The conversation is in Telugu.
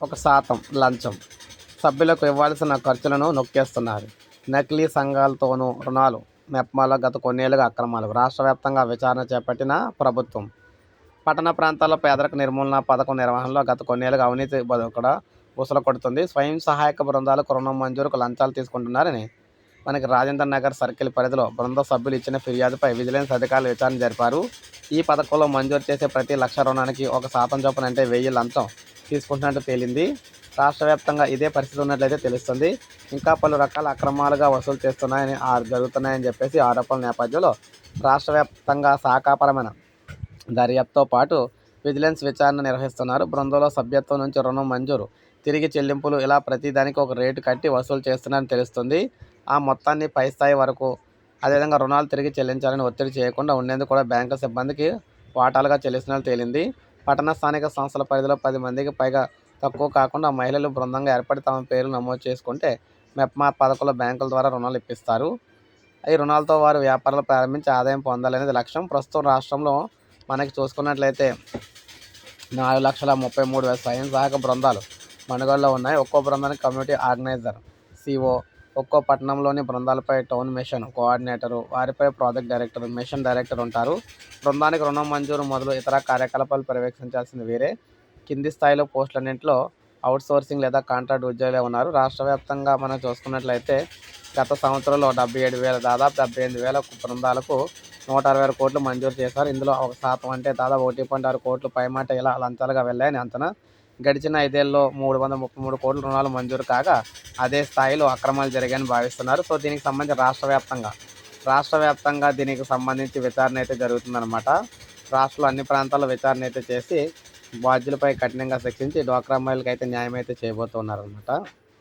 1% లంచం, సభ్యులకు ఇవ్వాల్సిన ఖర్చులను నొక్కేస్తున్నారు. నకిలీ సంఘాలతోనూ రుణాలు, మెప్మాలో గత కొన్నేళ్లుగా అక్రమాలు. రాష్ట్ర వ్యాప్తంగా విచారణ చేపట్టిన ప్రభుత్వం పట్టణ ప్రాంతాల్లో పేదరిక నిర్మూలన పథకం నిర్వహణలో గత కొన్నేళ్లుగా అవినీతి కూడా ఊసలు కొడుతుంది. స్వయం సహాయక బృందాలకు రుణం మంజూరుకు లంచాలు తీసుకుంటున్నారని మనకి రాజేంద్ర నగర్ సర్కిల్ పరిధిలో బృంద సభ్యులు ఇచ్చిన ఫిర్యాదుపై విజిలెన్స్ అధికారులు విచారణ జరిపారు. ఈ పథకంలో మంజూరు చేసే ప్రతి లక్ష రుణానికి 1% చొప్పున అంటే 1000 లంచం తీసుకుంటున్నట్టు తేలింది. రాష్ట్ర వ్యాప్తంగా ఇదే పరిస్థితి ఉన్నట్లయితే తెలుస్తుంది. ఇంకా పలు రకాల అక్రమాలుగా వసూలు జరుగుతున్నాయని చెప్పేసి ఆరోపణల నేపథ్యంలో రాష్ట్ర వ్యాప్తంగా శాఖాపరమైన దర్యాప్తుతో పాటు విజిలెన్స్ విచారణ నిర్వహిస్తున్నారు. బృందంలో సభ్యత్వం నుంచి రుణం మంజూరు, తిరిగి చెల్లింపులు ఇలా ప్రతిదానికి ఒక రేటు కట్టి వసూలు చేస్తున్నారని తెలుస్తుంది. ఆ మొత్తాన్ని పై స్థాయి వరకు అదేవిధంగా రుణాలు తిరిగి చెల్లించాలని ఒత్తిడి చేయకుండా ఉండేందుకు కూడా బ్యాంకు సిబ్బందికి వాటాలుగా చెల్లిస్తున్నట్టు తేలింది. పట్టణ స్థానిక సంస్థల పరిధిలో 10 మందికి పైగా తక్కువ కాకుండా మహిళలు బృందంగా ఏర్పడి తమ పేర్లు నమోదు చేసుకుంటే మెప్మా పథకంలో బ్యాంకుల ద్వారా రుణాలు ఇప్పిస్తారు. ఈ రుణాలతో వారు వ్యాపారాలు ప్రారంభించి ఆదాయం పొందాలనేది లక్ష్యం. ప్రస్తుతం రాష్ట్రంలో మనకి చూసుకున్నట్లయితే 4,33,000 స్వయం సహాయక బృందాలు మనుగడలో ఉన్నాయి. ఒక్కో బృందానికి కమ్యూనిటీ ఆర్గనైజర్, సిఓ, ఒక్కో పట్టణంలోని బృందాలపై టౌన్ మిషన్ కోఆర్డినేటరు, వారిపై ప్రాజెక్ట్ డైరెక్టర్, మిషన్ డైరెక్టర్ ఉంటారు. బృందానికి రుణం మంజూరు మొదలు ఇతర కార్యకలాపాలు పర్యవేక్షించాల్సింది వీరే. కింది స్థాయిలో పోస్టులన్నింటిలో అవుట్సోర్సింగ్ లేదా కాంట్రాక్ట్ ఉద్యోగులే ఉన్నారు. రాష్ట్ర వ్యాప్తంగా మనం చూసుకున్నట్లయితే గత సంవత్సరంలో దాదాపు 78,000 బృందాలకు 160 కోట్లు మంజూరు చేశారు. ఇందులో 1% అంటే దాదాపు 1.6 కోట్లు పైమాట ఇలా లంచాలుగా వెళ్ళాయని అంచనా. గడిచిన 5 ఏళ్లలో 333 కోట్ల రుణాలు మంజూరు కాగా అదే స్థాయిలో అక్రమాలు జరిగాయని భావిస్తున్నారు. సో దీనికి సంబంధించి రాష్ట్ర వ్యాప్తంగా దీనికి సంబంధించి విచారణ అయితే జరుగుతుందన్నమాట. రాష్ట్రంలో అన్ని ప్రాంతాల్లో విచారణ అయితే చేసి బాధ్యులపై కఠినంగా శిక్షించి డ్వాక్రా మహిళలకు అయితే న్యాయం అయితే చేయబోతున్నారన్నమాట.